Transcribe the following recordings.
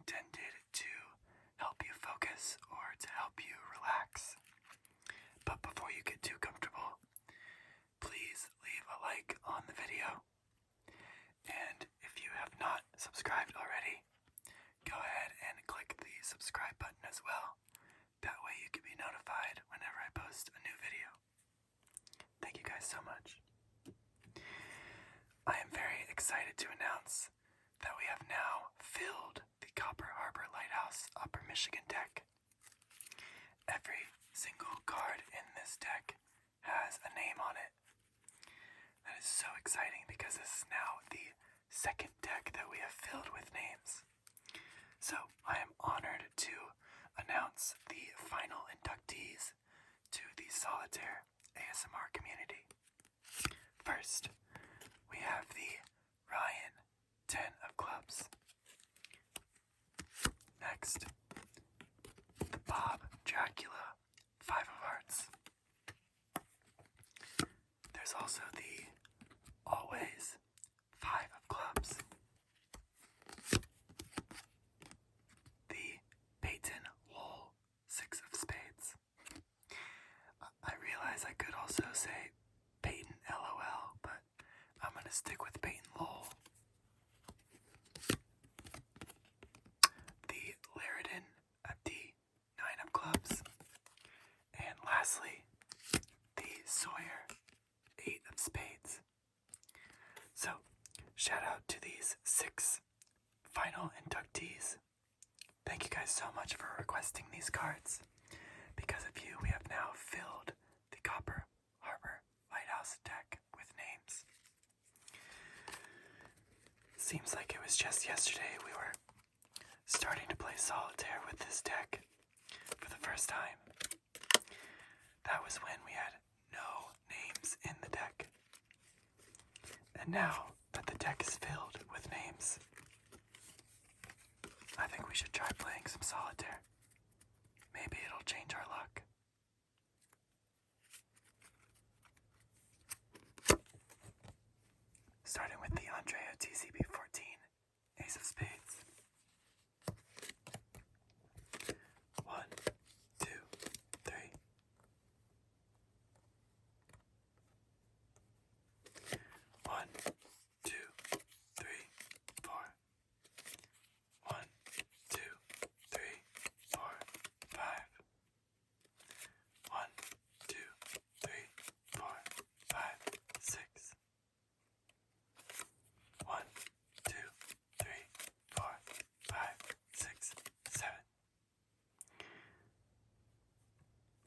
intended to help you focus or to help you relax. But before you get too comfortable, please leave a like on the video. And if you have not subscribed already, go ahead and click the subscribe button as well. That way you can be notified whenever I post a new video. Thank you guys so much. I am very excited to announce that we have now filled the Copper Harbor Lighthouse Upper Michigan deck. Every single card in this deck has a name on it. That is so exciting because this is now the second deck that we have filled with names. So I am honored to announce the final inductees to the Solitaire ASMR community. First, we have the Ryan 10 of clubs. Next, the Bob Dracula 5 of hearts. There's also the Always 5 of clubs. The Peyton Lowell 6 of spades. I realize I could also say Peyton LOL, but I'm going to stick with Peyton Lowell. The Laridan Abdi 9 of clubs. And lastly, the Sawyer 8 of spades. So, shout out to these 6 final inductees. Thank you guys so much for requesting these cards. Because of you, we have now filled the Copper Harbor Lighthouse deck with names. Seems like it was just yesterday we were starting to play Solitaire with this deck for the first time. That was when we had no names in the deck. And now that the deck is filled with names, I think we should try playing some Solitaire. Maybe it'll change our luck. Starting with the Andrea TCB 14, Ace of Spades. 1, 2, 3. 1, 2, 3, 4. 1, 2, 3, 4, 5. 1, 2, 3, 4, 5, 6. 1, 2, 3, 4, 5, 6, 7.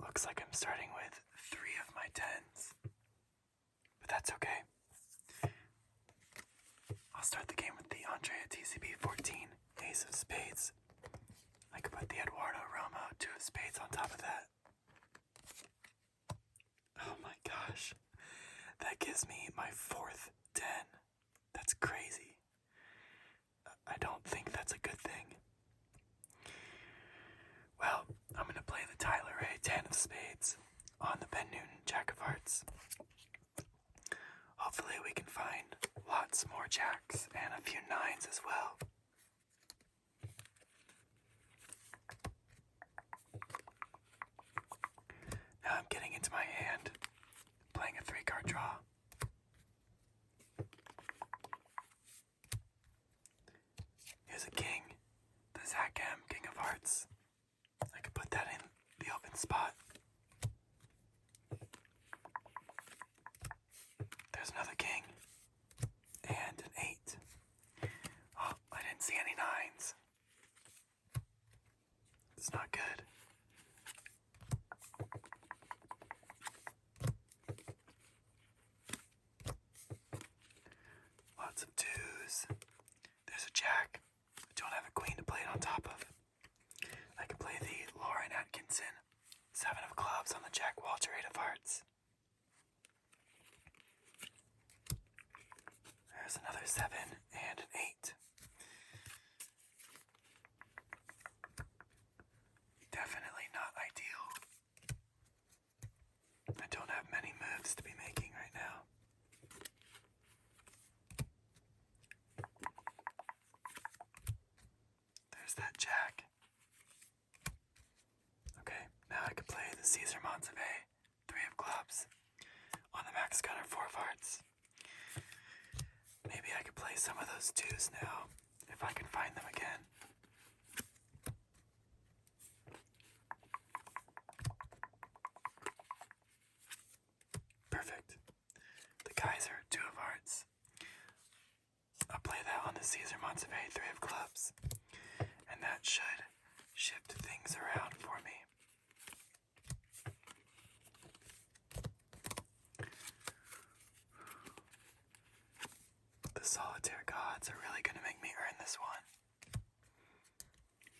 Looks like I'm starting with 3 of my 10s, but that's okay. I'll start the game with the Andrea TCB 14, Ace of Spades. I could put the Eduardo Romo 2 of Spades on top of that. Oh my gosh. That gives me my 4th 10. That's crazy. I don't think that's a good thing. Well, I'm going to play the Tyler Ray 10 of Spades on the Ben Newton Jack of Hearts. Hopefully we can find lots more jacks and a few 9s as well. Now I'm getting into my hand, playing a 3-card draw. Here's a king, the Zach M King of Hearts. I could put that in the open spot. There's another king and an 8. Oh, I didn't see any 9s. It's not good. Lots of 2s. There's a jack. I don't have a queen to play it on top of. I could play the Lauren Atkinson 7 of clubs on the Jack Walter 8 of hearts. There's another 7 and an 8. Definitely not ideal. I don't have many moves to be making right now. There's that the Caesar Montevet, 3 of clubs. On the max gunner, 4 of hearts. Maybe I could play some of those 2s now, if I can find them again. Perfect. The Kaiser, 2 of hearts. I'll play that on the Caesar Montevet, 3 of clubs. And that should shift things around for me. The solitaire gods are really going to make me earn this one.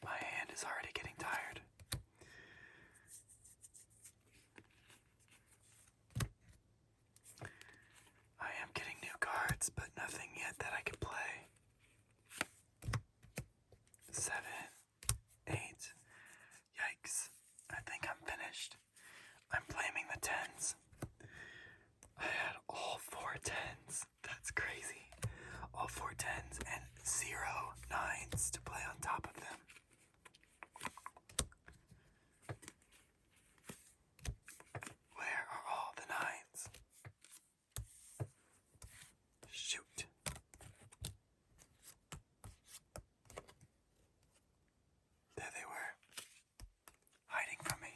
My hand is already getting tired. I am getting new cards, but nothing yet that I can play. 7, 8. Yikes. I think I'm finished. I'm blaming the 10s. I had all 4 10s. That's crazy. All 4 10s and 0 9s to play on top of them. Where are all the 9s? Shoot. There they were, hiding from me.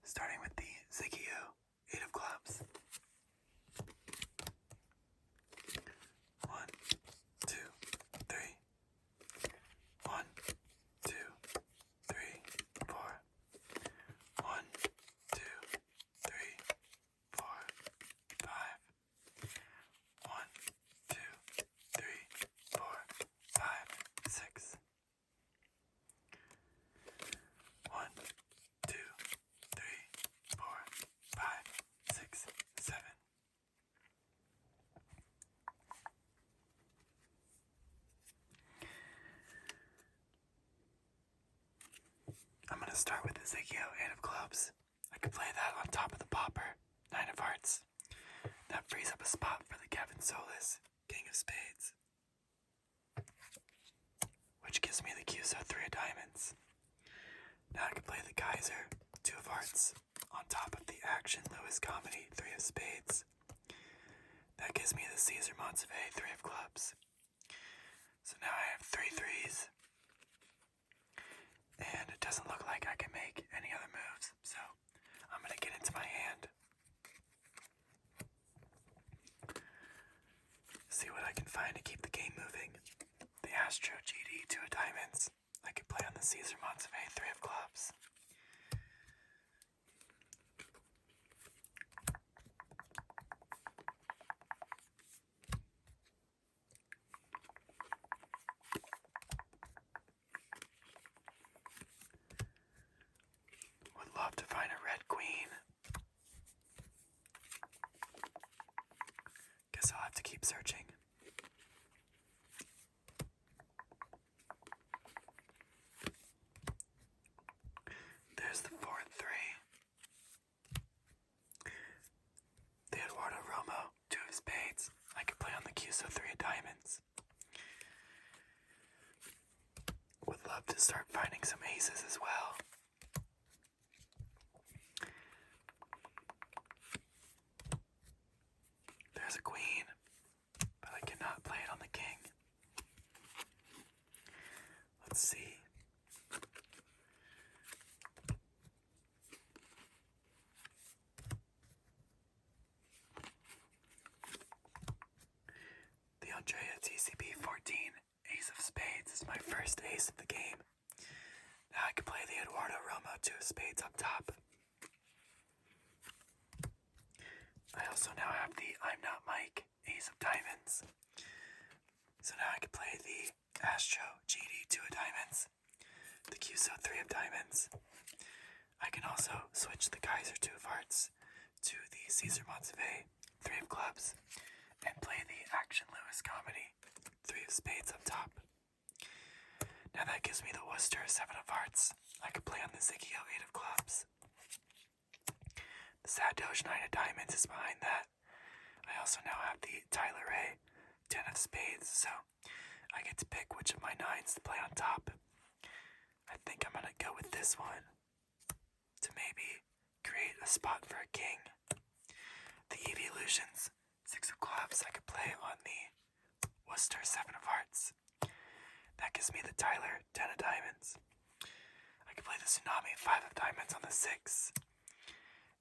Starting with the Zigio, 8 of clubs. 1, 2, 3. 1, 2, 3, 4. 1, 2, 3, 4, 5. 1, 2, 3, 4, 5, 6. 1, 2, 3, 4, 5, 6, 7. I'm going to start with the Zigio, 8 of clubs. I could play that on top of the popper, 9 of hearts. That frees up a spot for the Kevin Solis, King of Spades. Which gives me the QSO, 3 of diamonds. Now I can play the Kaiser, 2 of hearts, on top of the Action Lewis Comedy, 3 of spades. That gives me the Caesar Montevet, 3 of clubs. So now I have 3 3s. And it doesn't look like I can make any other moves, so I'm going to get into my hand. See what I can find to keep the game moving. The Astro GD, 2 of diamonds. I can play on the Caesar Montevet, 3 of clubs. Would love to find a red queen. Guess I'll have to keep searching. There's the 4 and 3. The Eduardo Romo, 2 of spades. I could play on the QSO, 3 of diamonds. love to start finding some aces as well. There's a queen, but I cannot play it on the king. Let's see. The Andrea TCB 14 Ace of Spades is my first ace of the game. Now I can play the Eduardo Romo 2 of Spades up top. I also now have the I'm Not Mike Ace of Diamonds. So now I can play the Astro GD 2 of Diamonds, the QSO 3 of Diamonds. I can also switch the Kaiser 2 of Hearts to the Caesar Montsevet 3 of Clubs and play the Action Lewis Comedy 3 of Spades up top. Now that gives me the Worcester 7 of Hearts. I could play on the Ziggy 8 of Clubs. The Sad Doge 9 of Diamonds is behind that. I also now have the Tyler Ray 10 of Spades, so I get to pick which of my 9s to play on top. I think I'm gonna go with this one to maybe create a spot for a king. The Evolutions 6 of Clubs I could play on the Worcester 7 of Hearts. That gives me the Tyler 10 of Diamonds. I could play the Tsunami 5 of Diamonds on the 6.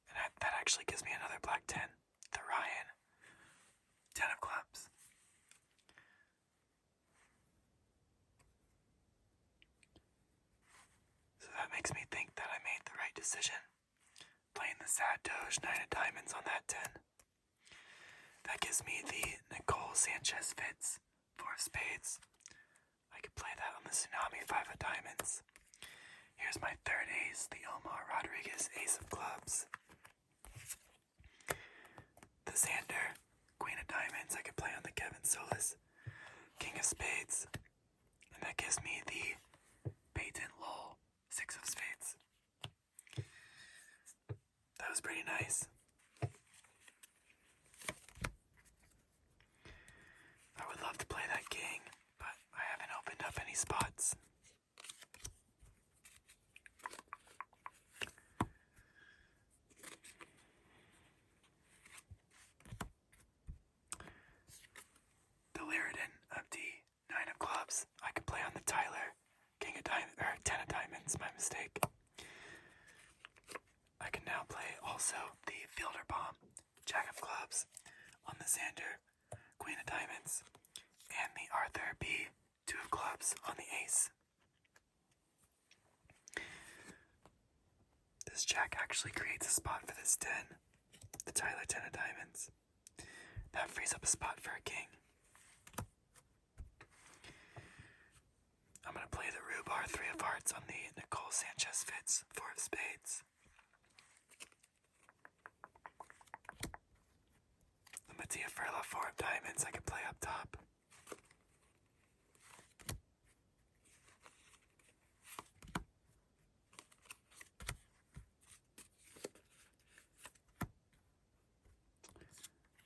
And that actually gives me another black 10. The Ryan 10 of Clubs. So that makes me think that I made the right decision, playing the Sad Doge 9 of Diamonds on that 10. That gives me the Nicole Sanchez Fitz 4 of Spades. I could play that on the Tsunami 5 of Diamonds. Here's my third ace, the Omar Rodriguez Ace of Clubs. The Xander Queen of Diamonds I could play on the Kevin Solis King of Spades. And that gives me the Peyton Lowell 6 of Spades. That was pretty nice. I would love to play that king, but I haven't opened up any spots. The Lyridan of D 9 of Clubs I could play on the Tyler King of Diamonds, or 10 of Diamonds, my mistake. I can now play also the Fielder Bomb Jack of Clubs on the Xander Queen of Diamonds and the Arthur B 2 of Clubs on the Ace. This Jack actually creates a spot for this 10, the Tyler 10 of Diamonds. That frees up a spot for a king. I'm going to play the Rhubarb 3 of Hearts on the Nicole Sanchez Fitz 4 of Spades. The Mattia Furla 4 of Diamonds I can play up top.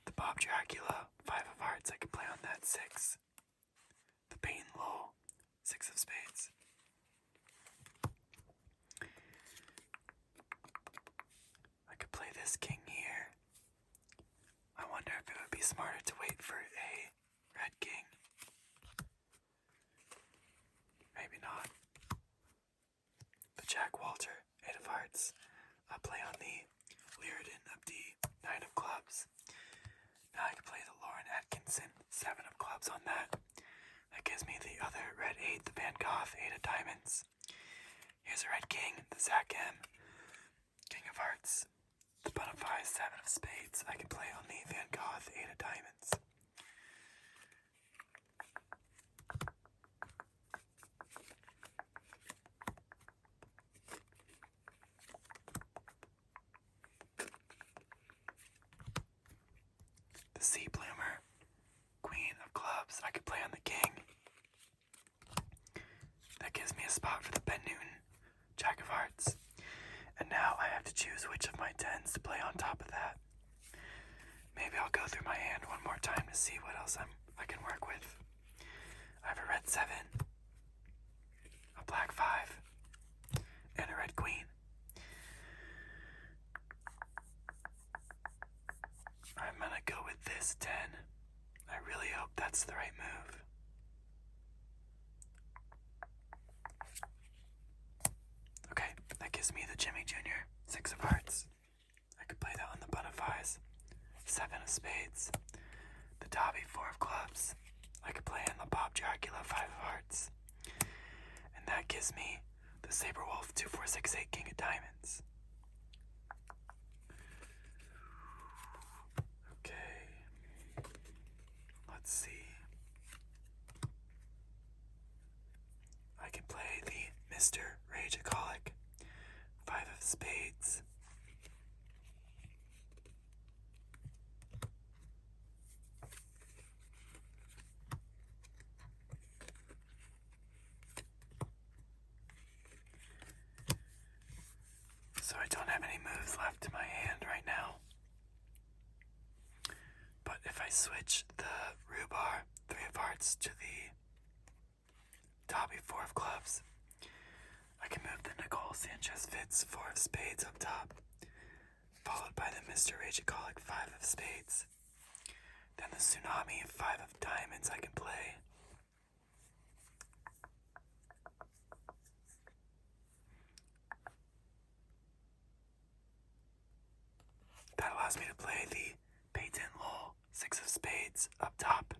The Bob Dracula 5 of Hearts I can play on that 6. The Peyton Lowell 6 of Spades. I could play this king here. I wonder if it would be smarter to wait for a red king. Maybe not. The Jack Walter 8 of Hearts I play on the Lyridan of D 9 of Clubs. Now I can play the Lauren Atkinson 7 of Clubs on that. That gives me the other red 8, the Van Gogh 8 of Diamonds. Here's a red king, the Zach M King of Hearts. The Bonafide 7 of Spades I can play on the Van Gogh 8 of Diamonds. The Sea Bloomer Queen of Clubs I could play on the king. That gives me a spot for the Ben Newton Jack of Hearts. And now I have to choose which of my 10s to play on top of that. Maybe I'll go through my hand one more time to see what else I can work with. I have a red 7, a black this 10. I really hope that's the right move. Okay, that gives me the Jimmy Jr. 6 of hearts. I could play that on the butterflies. 7 of spades. The Dobby 4 of clubs. I could play in the Bob Dracula 5 of hearts. And that gives me the Saber Wolf 2, 4, 6, 8 King of diamonds. Okay. Let's see. I can play the Mr. Rageaholic 5 of spades. So I don't have any moves left in my hand right now. But if I switch the Rhubarb 3 of hearts to the Dobby 4 of clubs, I can move the Nicole Sanchez Fitz 4 of spades up top, followed by the Mr. Rageaholic 5 of spades. Then the Tsunami 5 of diamonds I can play. That allows me to play the Peyton Lowell 6 of spades up top,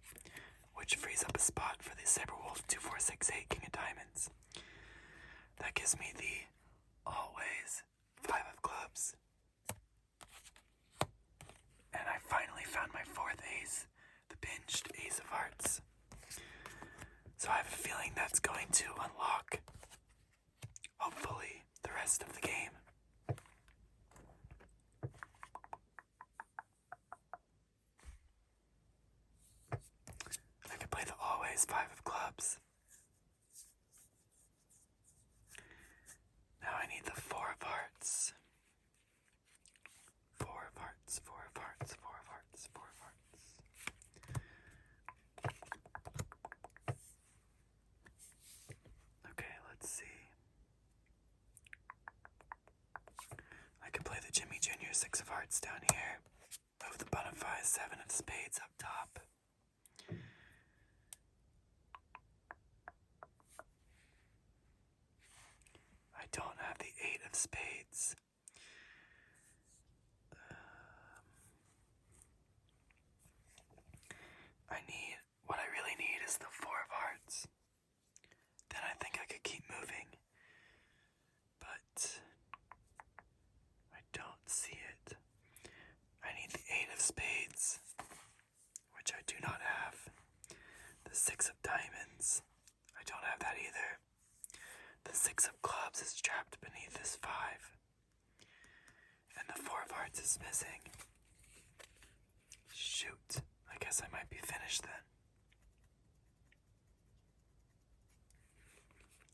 which frees up a spot for the Saber Wolf 2, 4, 6, 8 King of diamonds. That gives me the Always 5 of clubs. And I finally found my 4th ace, the pinched Ace of hearts. So I have a feeling that's going to unlock, hopefully, the rest of the game. I can play the Always 5 of clubs. Now I need the 4 of hearts. 4 of hearts, 4 of hearts, 4 of hearts, 4 of hearts. Okay, let's see. I can play the Jimmy Jr. 6 of hearts down here. Move the Bonafide 7 of spades up top. I don't have the 8 of spades. What I really need is the 4 of hearts. Then I think I could keep moving. But I don't see it. I need the 8 of spades, which I do not have. The 6 of diamonds, I don't have that either. The 6 of clubs is trapped beneath this 5. And the 4 of hearts is missing. Shoot, I guess I might be finished then.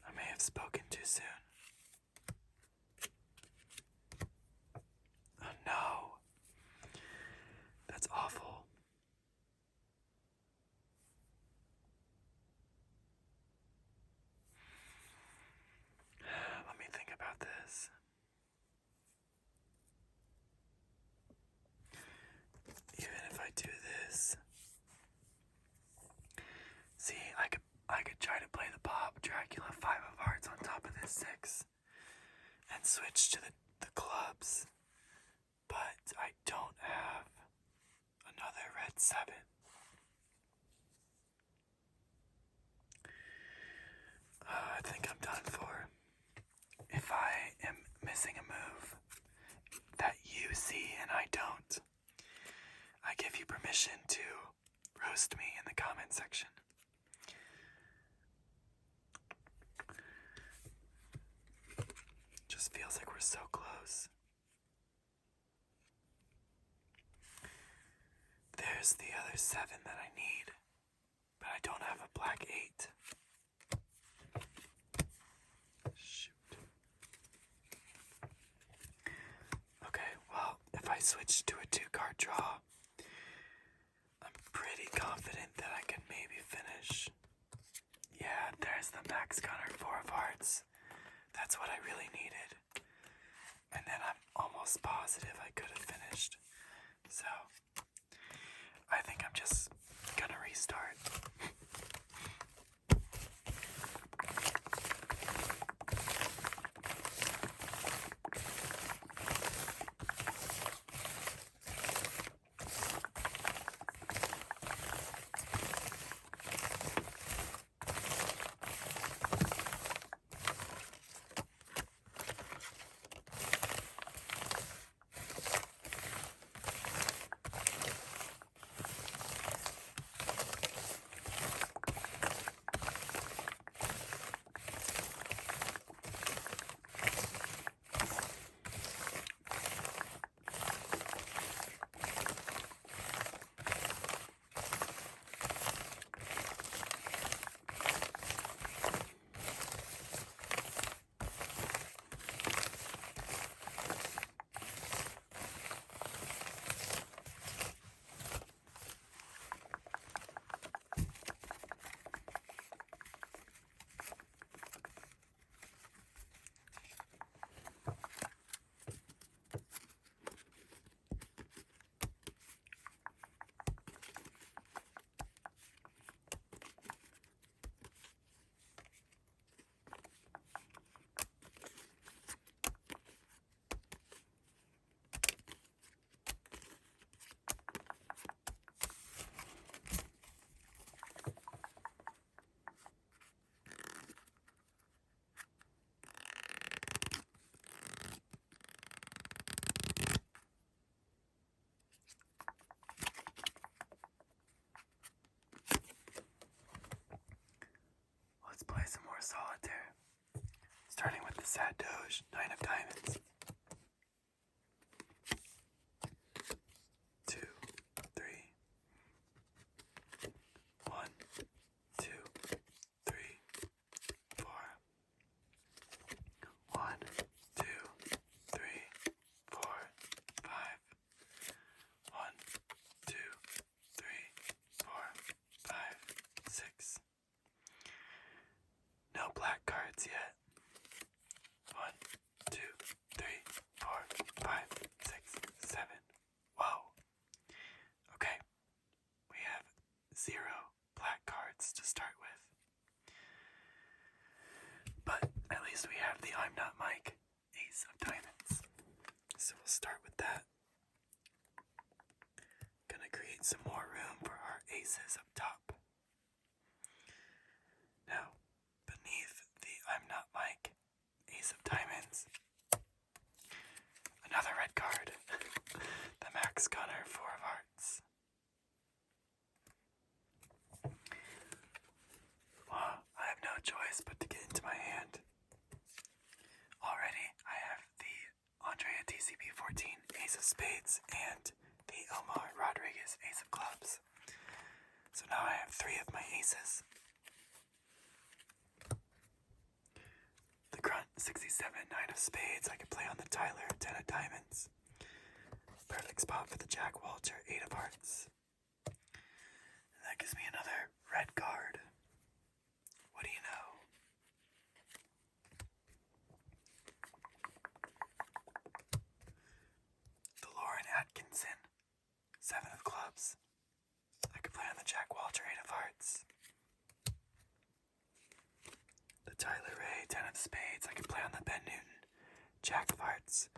I may have spoken too soon. Oh no. That's awful. Let me think about this. Even if I do this, see, I could try to play the Bob Dracula 5 of hearts on top of this 6 and switch to the clubs, but I don't have another red 7. I think I'm done for. If I am missing a move that you see and I don't, I give you permission to roast me in the comment section. Just feels like we're so close. There's the other 7 that I need, but I don't have a black 8. Shoot. Okay, well, if I switch to a 2-card draw, I'm pretty confident that I can maybe finish. Yeah, there's the Max Gunner 4 of hearts. That's what I really needed. And then I'm almost positive I could have finished. So, I think I'm just gonna restart. Let's play some more Solitaire. Starting with the sad Doge, 9 of diamonds. 2, 3. 1, 2, 3, 4. 1, 2, 3, 4, 5. 1, 2, 3, 4, 5, 6. No black cards yet. 1, 2, 3, 4, 5, 6, 7. Whoa. Okay. We have 0 black cards to start with. But at least we have the I'm Not Mike Ace of Diamonds. So we'll start with that. Gonna create some more room for our aces up top. Now, beneath the I'm Not Mike Ace of Diamonds, another red card. The Max Gunner 4 of Hearts. Well, I have no choice but to get into my hand. Already, I have the Andrea TCP 14 Ace of Spades and the Omar Rodriguez Ace of Clubs. So now I have 3 of my aces. The Grunt 67 9 of Spades I can play on the Tyler 10 of Diamonds. Perfect spot for the Jack Walter 8 of Hearts. And that gives me another red card. What do you know? The Lauren Atkinson 7 of Clubs. I could play on the Jack Walter 8 of Hearts. The Tyler Ray 10 of Spades I could play on the Ben Newton Jack of Hearts.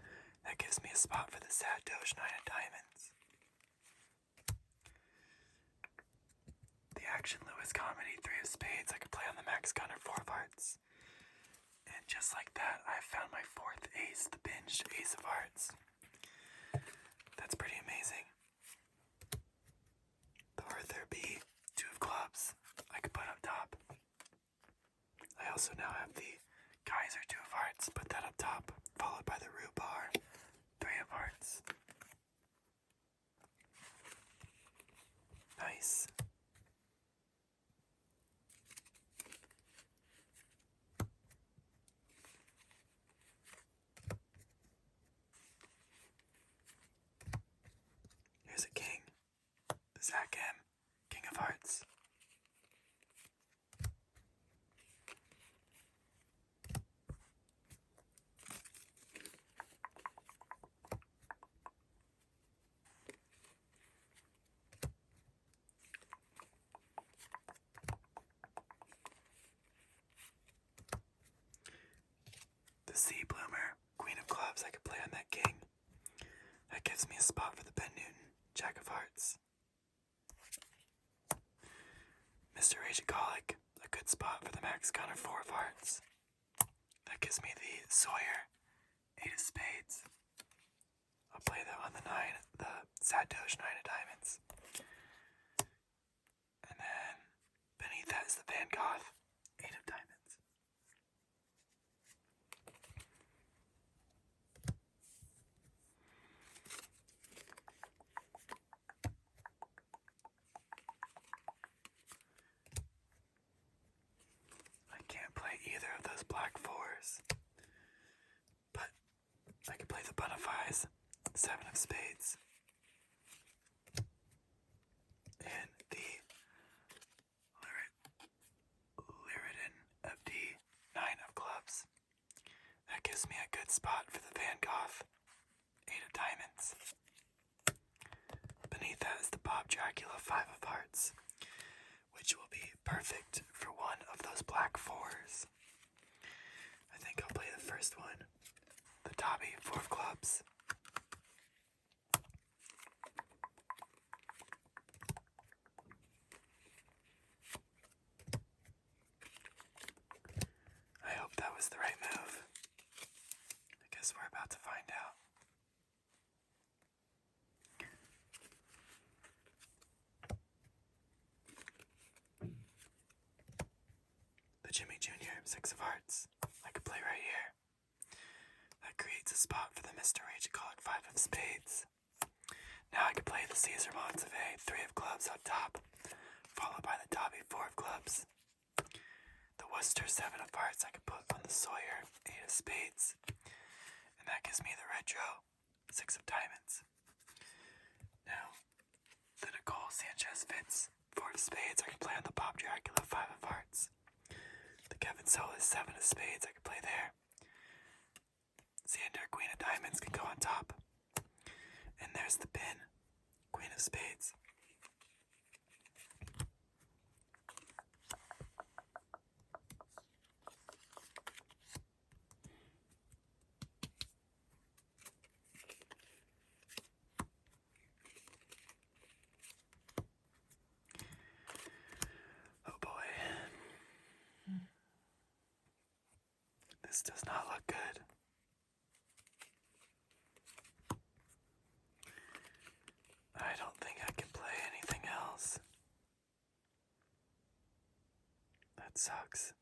That gives me a spot for the sad Doge 9 of Diamonds. The Action Lewis Comedy 3 of Spades I could play on the Max Gunner 4 of Hearts. And just like that, I've found my 4th ace, the Binged Ace of Hearts. That's pretty amazing. The Arthur B 2 of Clubs I could put up top. I also now have the Kaiser 2 of Hearts, put that up top, followed by the Rhubarb 3 of Hearts. Nice. Here's a king. The Zach M, King of Hearts. That gives me a spot for the Ben Newton, Jack of Hearts. Mr. Rageaholic, a good spot for the Max Gunner, 4 of Hearts. That gives me the Sawyer, 8 of Spades. I'll play that on the 9, the Sad Doge, 9 of Diamonds. And then beneath that is the Van Gogh, 8 of Diamonds. I can't play either of those black 4s, but I can play the Bonafides, 7 of Spades, and the Lyridon of D, 9 of Clubs. That gives me a good spot for the Van Gogh, 8 of Diamonds. Beneath that is the Bob Dracula, 5 of Hearts, which will be perfect for one of those black 4s. I think I'll play the first one, the Dobby, 4 of Clubs. I hope that was the right move. I guess we're about to find out. The Jimmy Jr., 6 of Hearts. I could play right here. That creates a spot for the Mr. Rageaholic, 5 of Spades. Now I could play the Caesar Montevideo, 3 of Clubs on top, followed by the Dobby, 4 of Clubs. The Worcester, 7 of Hearts I could put on the Sawyer, 8 of Spades. And that gives me the Retro, 6 of Diamonds. Now, the Nicole Sanchez Fitz, 4 of Spades I could play on the Bob Dracula, 5 of Hearts. The Kevin Solis, 7 of Spades I could play there. Xander, Queen of Diamonds can go on top. And there's the pin, Queen of Spades. Oh boy. This does not look good. I don't think I can play anything else. That sucks.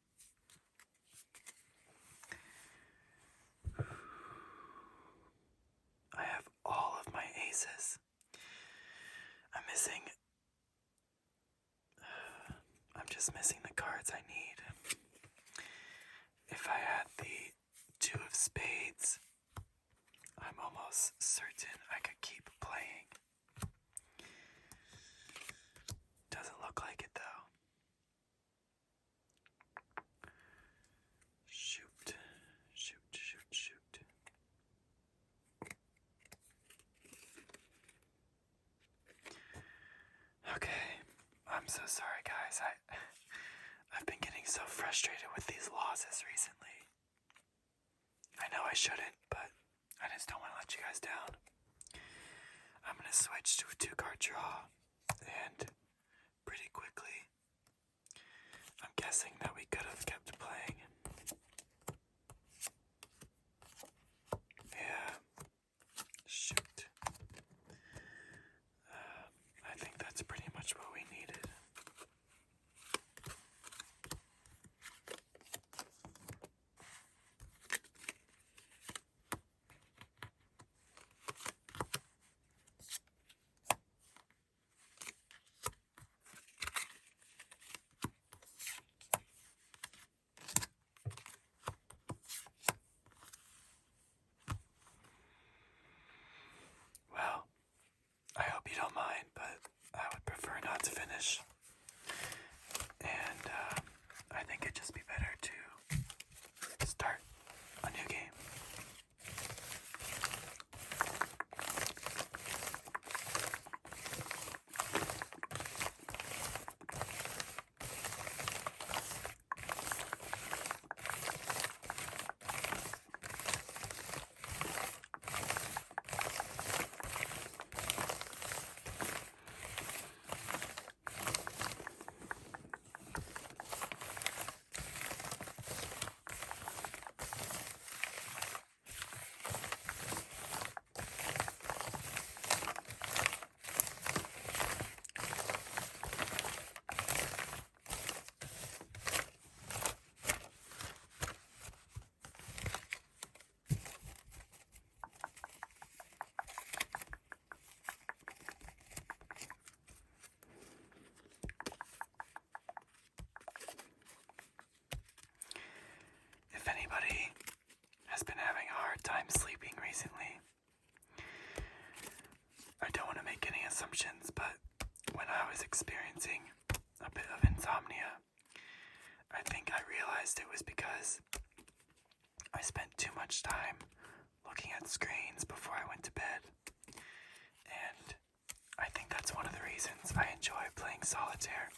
I have all of my aces. I'm just missing the cards I need. If I had the 2 of Spades, I'm almost certain I could keep playing. Doesn't look like it though. Shoot. Okay, I'm so sorry guys. I've been getting so frustrated with these losses recently. I know I shouldn't, but I just don't want to let you guys down. I'm gonna switch to a 2-card draw, and pretty quickly, I'm guessing that we could have kept playing. Yeah. Shoot. I think that's pretty much what we needed. Well, I hope you don't mind, but I would prefer not to finish. And I think it'd just be better to start a new game. because I spent too much time looking at screens before I went to bed. And I think that's one of the reasons I enjoy playing Solitaire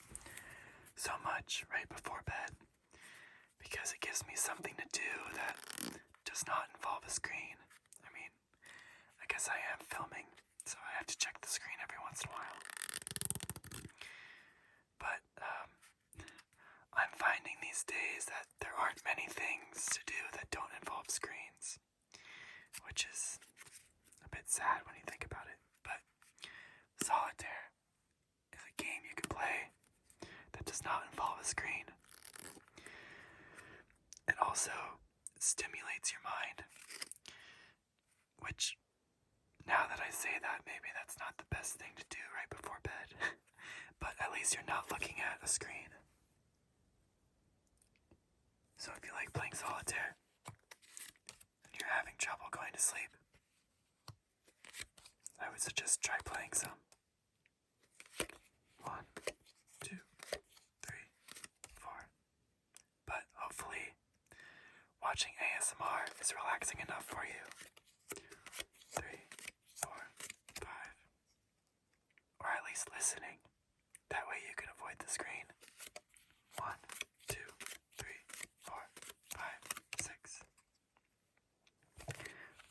so much right before bed, because it gives me something to do that does not involve a screen. I mean, I guess I am filming, so I have to check the screen every once in a while. But I'm finding these days that there aren't many things to do that don't involve screens, which is a bit sad when you think about it. But Solitaire is a game you can play that does not involve a screen. It also stimulates your mind, which, now that I say that, maybe that's not the best thing to do right before bed. But at least you're not looking at a screen. So if you like playing Solitaire and you're having trouble going to sleep, I would suggest try playing some. 1, 2, 3, 4. But hopefully, watching ASMR is relaxing enough for you. 3, 4, 5. Or at least listening. That way you can avoid the screen. 1, 2, 3, 4, 5, 6.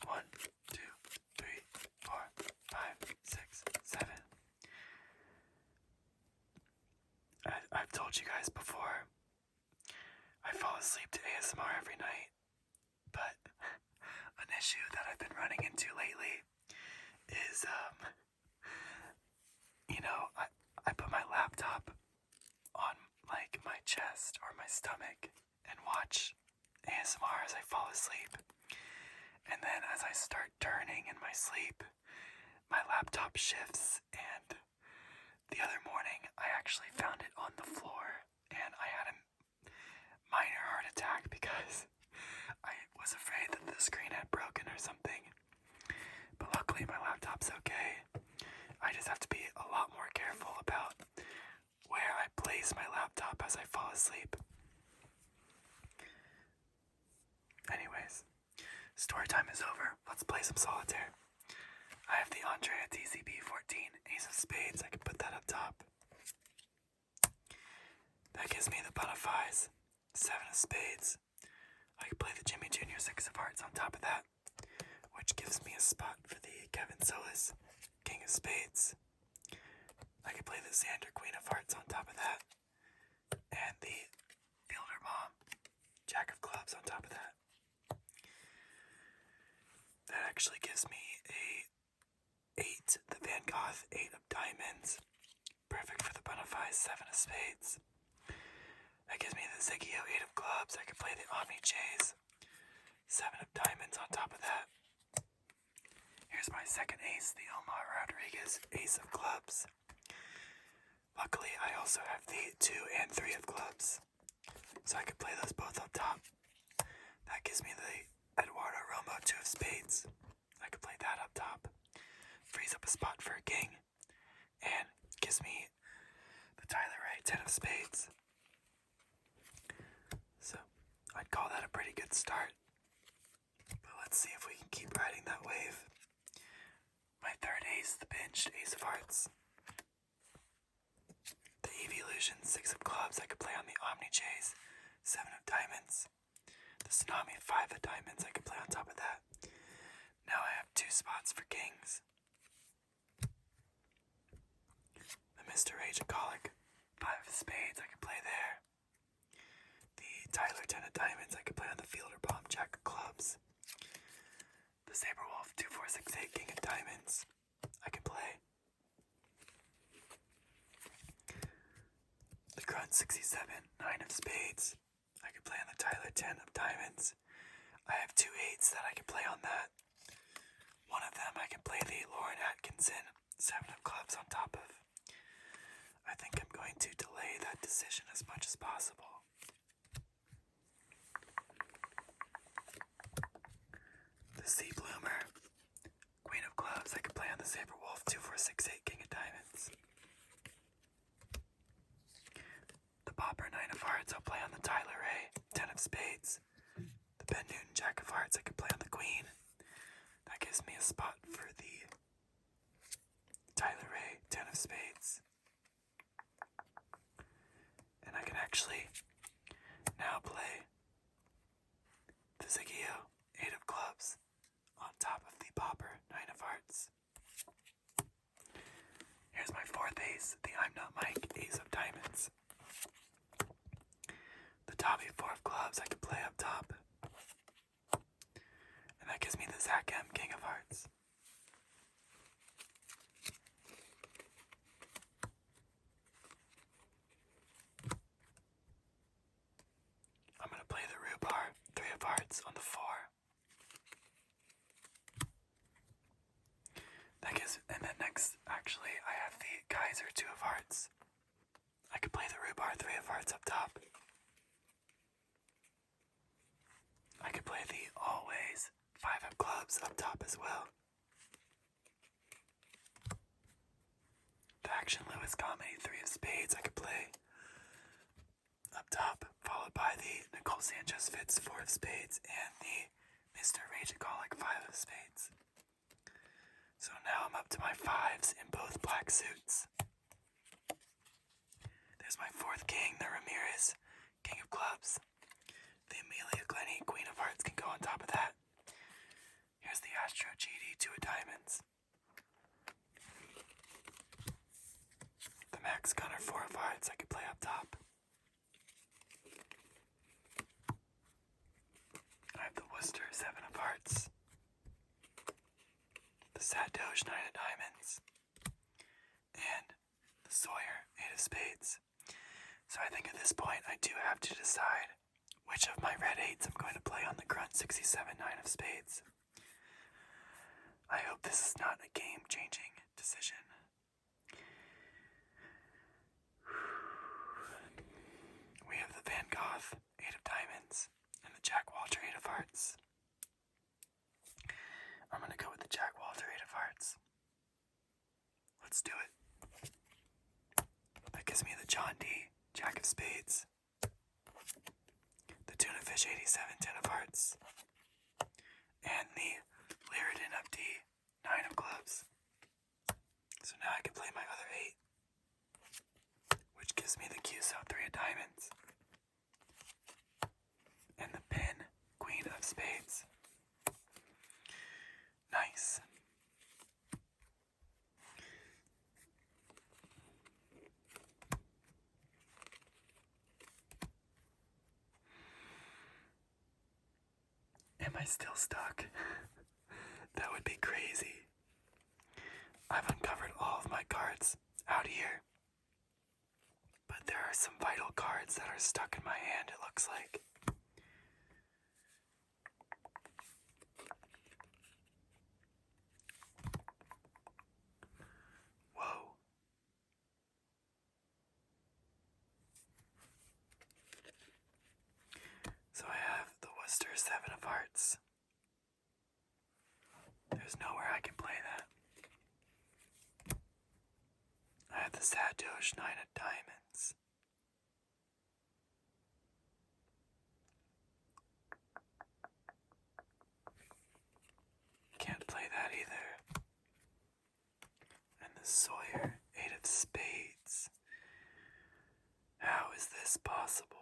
1, 2, 3, 4, 5, 6, 7. I've told you guys before, I fall asleep to ASMR every night, but an issue that I've been running into lately is, I put my laptop on, like, my chest or my stomach and watch ASMR as I fall asleep. And then as I start turning in my sleep, my laptop shifts, and the other morning I actually found it on the floor, and I had a minor heart attack because I was afraid that the screen had broken or something. But luckily my laptop's okay. I just have to be a lot more careful about where I place my laptop as I fall asleep. Anyways, story time is over. Let's play some Solitaire. I have the Andrea TCB 14 Ace of Spades. I can put that up top. That gives me the Bonafide 7 of Spades. I can play the Jimmy Jr. 6 of Hearts on top of that, which gives me a spot for the Kevin Solis King of Spades. I can play the Xander Queen of Hearts on top of that, and the Fielder Bomb Jack of Clubs on top of that. That actually gives me a 8, the Van Gogh 8 of Diamonds, perfect for the Bonafide 7 of Spades. That gives me the Ziggy 8 of Clubs. I can play the Omni Chase 7 of Diamonds on top of that. Here's my second ace, the Omar Rodriguez Ace of Clubs. Luckily, I also have the 2 and 3 of Clubs, so I can play those both up top. That gives me the Eduardo Romo 2 of Spades. I can play that up top. Frees up a spot for a king, and gives me the Tyler Ray 10 of Spades. So, I'd call that a pretty good start. But let's see if we can keep riding that wave. My third ace, the pinched Ace of Hearts. The Evolution 6 of Clubs I could play on the Omni Chase 7 of Diamonds. The Tsunami 5 of Diamonds I could play on top of that. Now I have 2 spots for kings. The Mr. Ageaholic 5 of Spades I could play there. The Tyler 10 of Diamonds I could play on the Fielder Bomb Jack of Clubs. The Saberwolf 2468 King of Diamonds I can play. The Grunt 67 9 of Spades I can play on the Tyler 10 of Diamonds. I have 2 8s that I can play on that. One of them I can play the Lauren Atkinson 7 of Clubs on top of. I think I'm going to delay that decision as much as possible. The Sea Bloomer Queen of Clubs I can play on the Saberwolf 2468 King of Diamonds. The Bopper 9 of Hearts I'll play on the Tyler Ray 10 of of spades. The Ben Newton Jack of hearts I can play on the queen. That gives me a spot for the Tyler Ray 10 of spades. And I can actually now play the Zigio 8 of clubs on top of the Popper 9 of hearts. Here's my fourth ace, the I'm Not Mike ace of diamonds. The Dobby 4 of clubs I can play up top. And that gives me the Zach M king of hearts. I'm going to play the Rhubarb 3 of hearts on the 4. And then next, actually, I have the Kaiser 2 of hearts. I could play the Rhubarb 3 of hearts up top. I could play the Always 5 of clubs up top as well. The Action Lewis Comedy 3 of spades I could play up top, followed by the Nicole Sanchez Fitz 4 of spades and the Mr. Rageaholic 5 of spades. So now I'm up to my 5s in both black suits. There's my fourth king, the Ramirez king of clubs. The Amelia Glenny queen of hearts can go on top of that. Here's the Astro GD 2 of diamonds. The Max Gunner 4 of hearts I can play up top. I have the Worcester 7 of hearts. The Sad Doge 9 of diamonds. And the Sawyer 8 of spades. So I think at this point I do have to decide which of my red 8s I'm going to play on the Grunt 67 9 of spades. I hope this is not a game-changing decision. We have the Van Gogh 8 of diamonds and the Jack Walter 8 of hearts. I'm going to go with the Jack Walter 8 of hearts. Let's do it. That gives me the John D Jack of spades. The Tuna Fish 87 10 of hearts. And the Lyridan of D 9 of clubs. So now I can play my other 8. Which gives me the QSO 3 of diamonds. And the Pin Queen of spades. Nice. Am I still stuck? That would be crazy. I've uncovered all of my cards out here. But there are some vital cards that are stuck in my hand, it looks like. Whoa. So I have the Worcester 7 of hearts. There's nowhere I can play that. I have the Sad Doge 9 of diamonds. Can't play that either. And the Sawyer 8 of spades. How is this possible?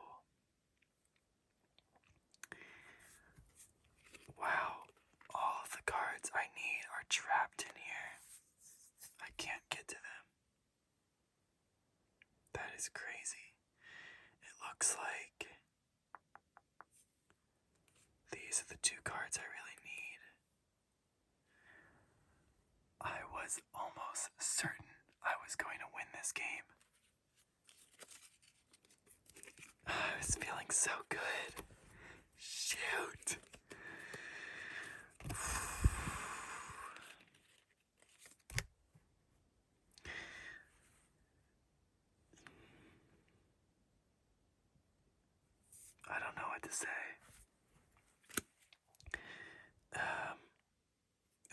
Wow, all of the cards I need are trapped in here. I can't get to them. That is crazy. It looks like these are the two cards I really need. I was almost certain I was going to win this game. I was feeling so good. Shoot. I don't know what to say.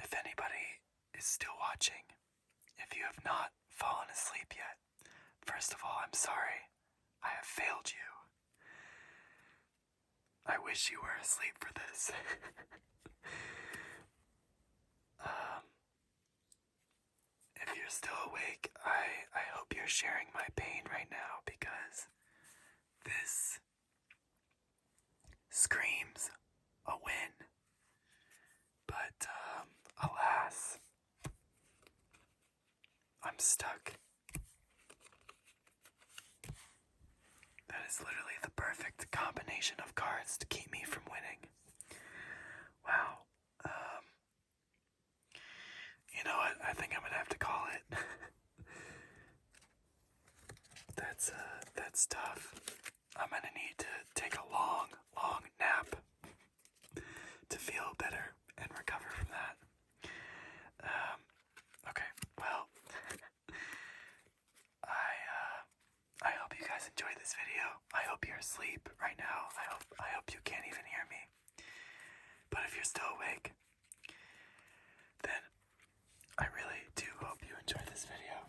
If anybody is still watching, if you have not fallen asleep yet, first of all, I'm sorry. I have failed you. I wish you were asleep for this. If you're still awake, I hope you're sharing my pain right now because this screams a win. But, alas, I'm stuck. That is literally the perfect combination of cards to keep me from winning. Wow. You know what? I think I'm gonna have to call it. That's tough. I'm gonna need to take a long nap to feel better and recover from that. Okay, well, I hope you guys enjoyed this video. I hope you're asleep right now. I hope you can't even hear me. But if you're still awake, then I really do hope you enjoyed this video.